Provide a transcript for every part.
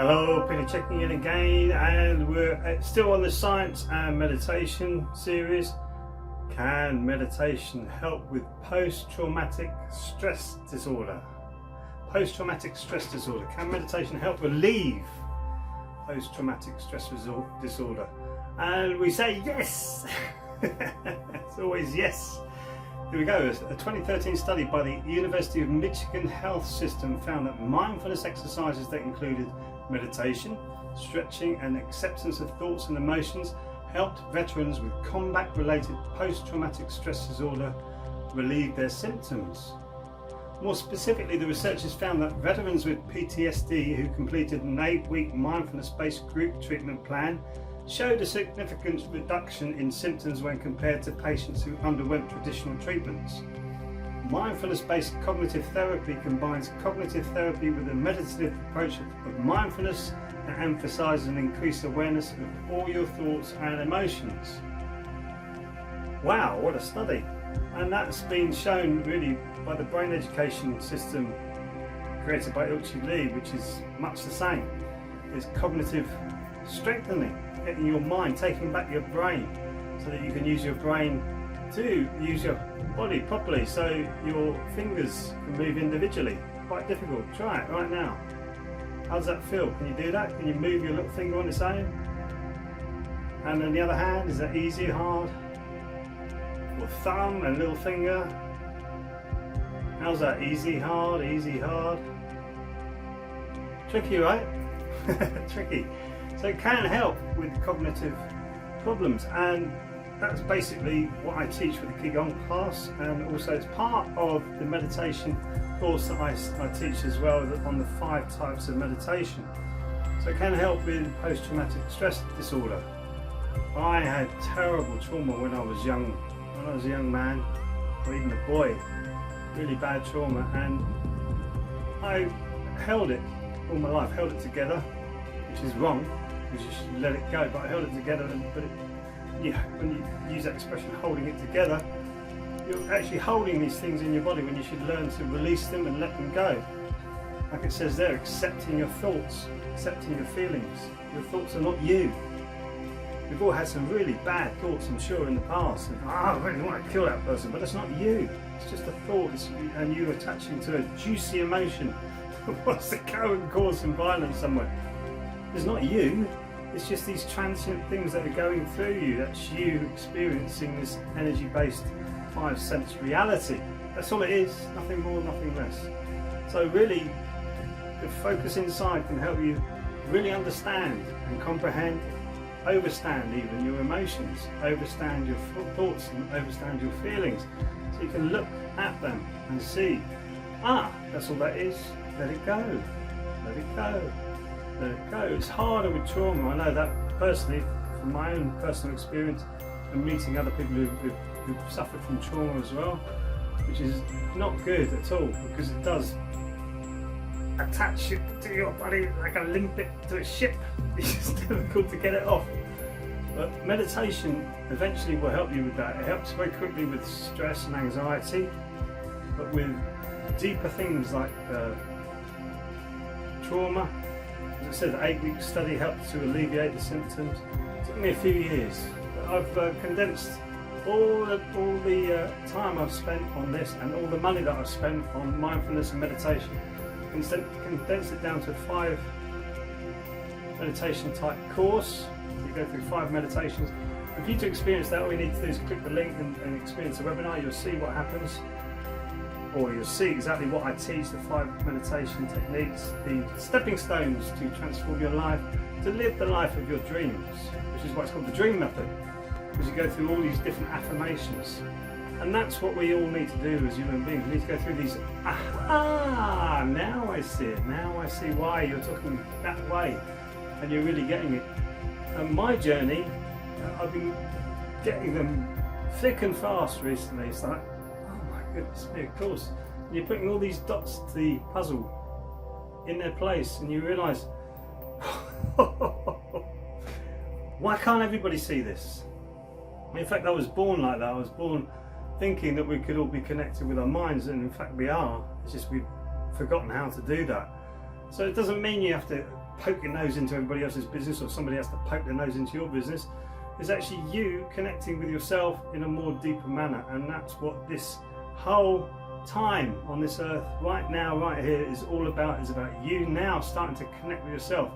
Hello, Peter checking in again, and we're still on the science and meditation series. Can meditation help with post-traumatic stress disorder? Post-traumatic stress disorder. Can meditation help relieve post-traumatic stress disorder? And we say yes. It's always yes. Here we go. A 2013 study by the University of Michigan Health System found that mindfulness exercises that included meditation, stretching and acceptance of thoughts and emotions helped veterans with combat-related post-traumatic stress disorder relieve their symptoms. More specifically, the researchers found that veterans with PTSD who completed an 8-week mindfulness-based group treatment plan showed a significant reduction in symptoms when compared to patients who underwent traditional treatments. Mindfulness-based cognitive therapy combines cognitive therapy with a meditative approach of mindfulness that emphasizes an increased awareness of all your thoughts and emotions. Wow, what a study! And that's been shown really by the brain education system created by Lee, which is much the same. It's cognitive strengthening, getting your mind, taking back your brain so that you can use your brain to use your body properly, so your fingers can move individually. Quite difficult. Try it right now. How does that feel? Can you do that? Can you move your little finger on its own? And then the other hand, is that easy, hard? Or thumb and little finger? How's that? Easy, hard, easy, hard? Tricky, right? Tricky. So it can help with cognitive problems, and that's basically what I teach with the Qigong class, and also it's part of the meditation course that I teach as well, on the 5 types of meditation. So it can help with post-traumatic stress disorder. I had terrible trauma when I was young, a young man, or even a boy, really bad trauma, and I held it all my life, held it together, which is wrong, because you should let it go, but I held it together, when you use that expression, holding it together, you're actually holding these things in your body when you should learn to release them and let them go. Like it says there, accepting your thoughts, accepting your feelings. Your thoughts are not you. We've all had some really bad thoughts, I'm sure, in the past. I really want to kill that person, but it's not you. It's just a thought, and you attaching to a juicy emotion that wants to go and cause some violence somewhere. It's not you. It's just these transient things that are going through you. That's you experiencing this energy-based 5-sense reality. That's all it is, nothing more, nothing less. So really, the focus inside can help you really understand and comprehend, overstand even your emotions, overstand your thoughts and overstand your feelings. So you can look at them and see, that's all that is, let it go, let it go. Let it go. It's harder with trauma. I know that personally from my own personal experience and meeting other people who've suffered from trauma as well, which is not good at all, because it does attach it to your body like a limpet to a ship. It's difficult to get it off. But meditation eventually will help you with that. It helps very quickly with stress and anxiety, but with deeper things like trauma. As I said, the 8-week study helped to alleviate the symptoms. It took me a few years. I've condensed all the time I've spent on this and all the money that I've spent on mindfulness and meditation. Condensed it down to a 5 meditation type course. You go through 5 meditations. For you to experience that, all you need to do is click the link and experience the webinar. You'll see what happens, or you'll see exactly what I teach, the 5 meditation techniques, the stepping stones to transform your life, to live the life of your dreams, which is why it's called the dream method, because you go through all these different affirmations. And that's what we all need to do as human beings. We need to go through these, now I see it, now I see why you're talking that way, and you're really getting it. And my journey, I've been getting them thick and fast recently. It's like, goodness me, of course. And you're putting all these dots to the puzzle in their place, and you realise, why can't everybody see this? In fact, I was born like that. I was born thinking that we could all be connected with our minds, and in fact we are. It's just we've forgotten how to do that. So it doesn't mean you have to poke your nose into everybody else's business, or somebody has to poke their nose into your business. It's actually you connecting with yourself in a more deeper manner, and that's what this whole time on this earth right now, right here, is all about. Is about you now starting to connect with yourself.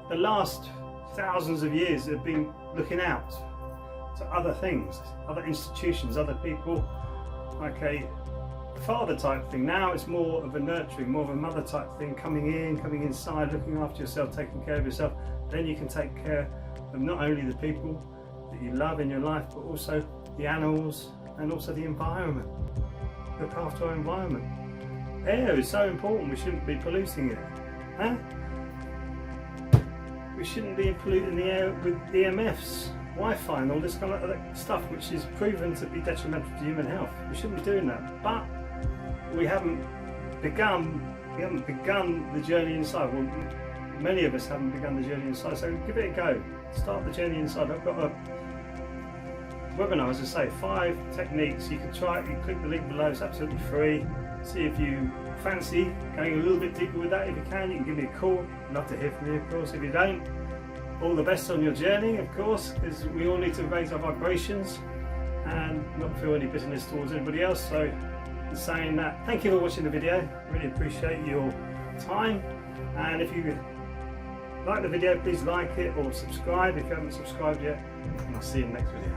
The last thousands of years have been looking out to other things, other institutions, other people, like a father type thing. Now it's more of a nurturing, more of a mother type thing, coming inside, looking after yourself, taking care of yourself. Then you can take care of not only the people that you love in your life, but also the animals and also the environment. Look after our environment. Air is so important, we shouldn't be polluting it. Huh? We shouldn't be polluting the air with EMFs, Wi-Fi and all this kind of other stuff which is proven to be detrimental to human health. We shouldn't be doing that. But we haven't begun the journey inside. Well, many of us haven't begun the journey inside, so give it a go. Start the journey inside. I've got a webinar, as I say, 5 techniques. You can try it, you click the link below, it's absolutely free. See if you fancy going a little bit deeper with that. If you can, you can give me a call. I'd love to hear from you, of course. If you don't, all the best on your journey, of course, because we all need to raise our vibrations and not feel any bitterness towards anybody else. So, in saying that, thank you for watching the video. Really appreciate your time. And if you like the video, please like it or subscribe if you haven't subscribed yet. And I'll see you in the next video.